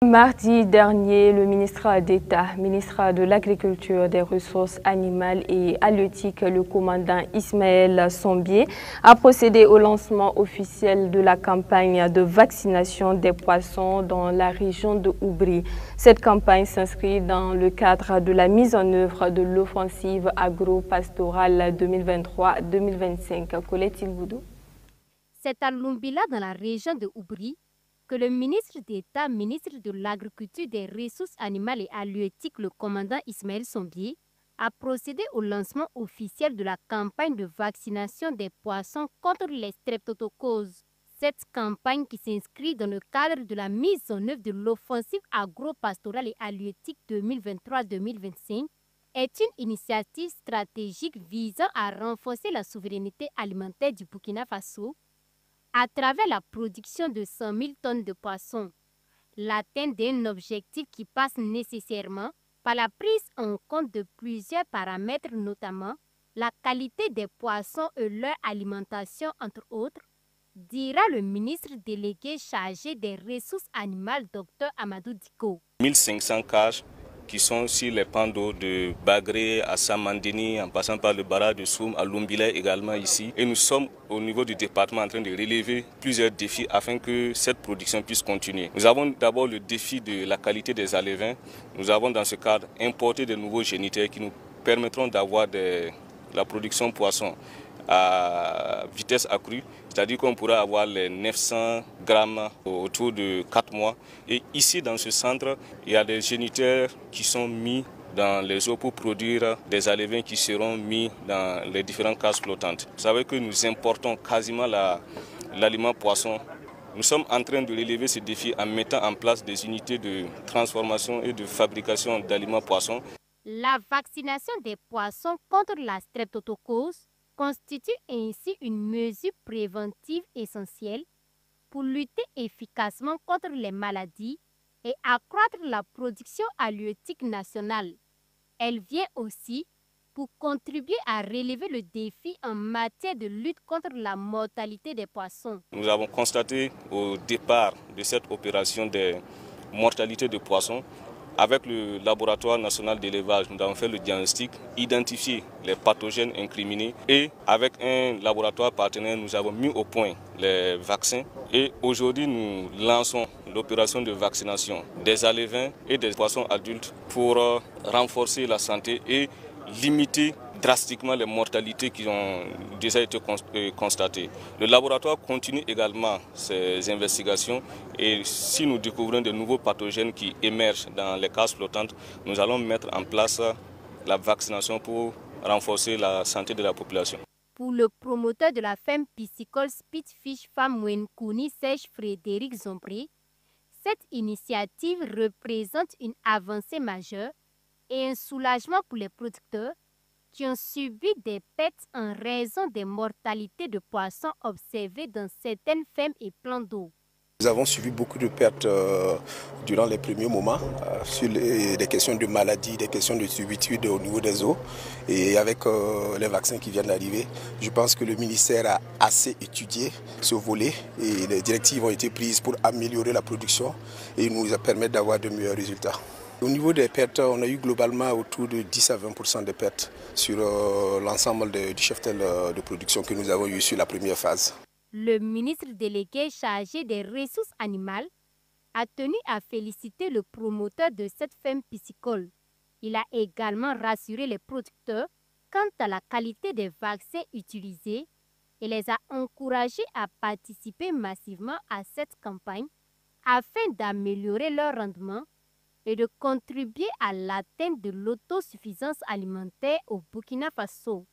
Mardi dernier, le ministre d'État, ministre de l'Agriculture, des Ressources animales et halieutiques, le commandant Ismaël Sombier, a procédé au lancement officiel de la campagne de vaccination des poissons dans la région de Oubri. Cette campagne s'inscrit dans le cadre de la mise en œuvre de l'offensive agro-pastorale 2023-2025. Colette Ilboudou. C'est à Lumbila, dans la région de Oubri, que le ministre d'État, ministre de l'Agriculture, des Ressources animales et halieutiques, le commandant Ismaël Sombier, a procédé au lancement officiel de la campagne de vaccination des poissons contre les streptococoses. Cette campagne, qui s'inscrit dans le cadre de la mise en œuvre de l'offensive agro-pastorale et halieutique 2023-2025, est une initiative stratégique visant à renforcer la souveraineté alimentaire du Burkina Faso à travers la production de 100 000 tonnes de poissons, l'atteinte d'un objectif qui passe nécessairement par la prise en compte de plusieurs paramètres, notamment la qualité des poissons et leur alimentation, entre autres, dira le ministre délégué chargé des ressources animales, Dr Amadou Diko. 1500 cages qui sont sur les pans d'eau de Bagré à Samandini, en passant par le barrage de Soum, à Lumbila également ici. Et nous sommes au niveau du département en train de relever plusieurs défis afin que cette production puisse continuer. Nous avons d'abord le défi de la qualité des alevins. Nous avons dans ce cadre importé de nouveaux géniteurs qui nous permettront d'avoir la production poisson à vitesse accrue, c'est-à-dire qu'on pourra avoir les 900 grammes autour de 4 mois. Et ici, dans ce centre, il y a des géniteurs qui sont mis dans les eaux pour produire des alevins qui seront mis dans les différentes cases flottantes. Vous savez que nous importons quasiment l'aliment poisson. Nous sommes en train de relever ce défi en mettant en place des unités de transformation et de fabrication d'aliments poissons. La vaccination des poissons contre la streptococose constitue ainsi une mesure préventive essentielle pour lutter efficacement contre les maladies et accroître la production halieutique nationale. Elle vient aussi pour contribuer à relever le défi en matière de lutte contre la mortalité des poissons. Nous avons constaté au départ de cette opération des mortalités de poissons. Avec le laboratoire national d'élevage, nous avons fait le diagnostic, identifié les pathogènes incriminés et avec un laboratoire partenaire, nous avons mis au point les vaccins. Et aujourd'hui, nous lançons l'opération de vaccination des alevins et des poissons adultes pour renforcer la santé et limiter drastiquement les mortalités qui ont déjà été constatées. Le laboratoire continue également ses investigations et si nous découvrons de nouveaux pathogènes qui émergent dans les cases flottantes, nous allons mettre en place la vaccination pour renforcer la santé de la population. Pour le promoteur de la ferme piscicole Spitfish Farm Wenkouni, Serge Frédéric Zombré, cette initiative représente une avancée majeure et un soulagement pour les producteurs qui ont subi des pertes en raison des mortalités de poissons observées dans certaines fermes et plans d'eau. Nous avons subi beaucoup de pertes durant les premiers moments sur des questions de maladies, des questions de subitude au niveau des eaux. Et avec les vaccins qui viennent d'arriver, je pense que le ministère a assez étudié ce volet et les directives ont été prises pour améliorer la production et nous permettre d'avoir de meilleurs résultats. Au niveau des pertes, on a eu globalement autour de 10 à 20% de pertes sur l'ensemble du cheptel de production que nous avons eu sur la première phase. Le ministre délégué chargé des ressources animales a tenu à féliciter le promoteur de cette ferme piscicole. Il a également rassuré les producteurs quant à la qualité des vaccins utilisés et les a encouragés à participer massivement à cette campagne afin d'améliorer leur rendement et de contribuer à l'atteinte de l'autosuffisance alimentaire au Burkina Faso.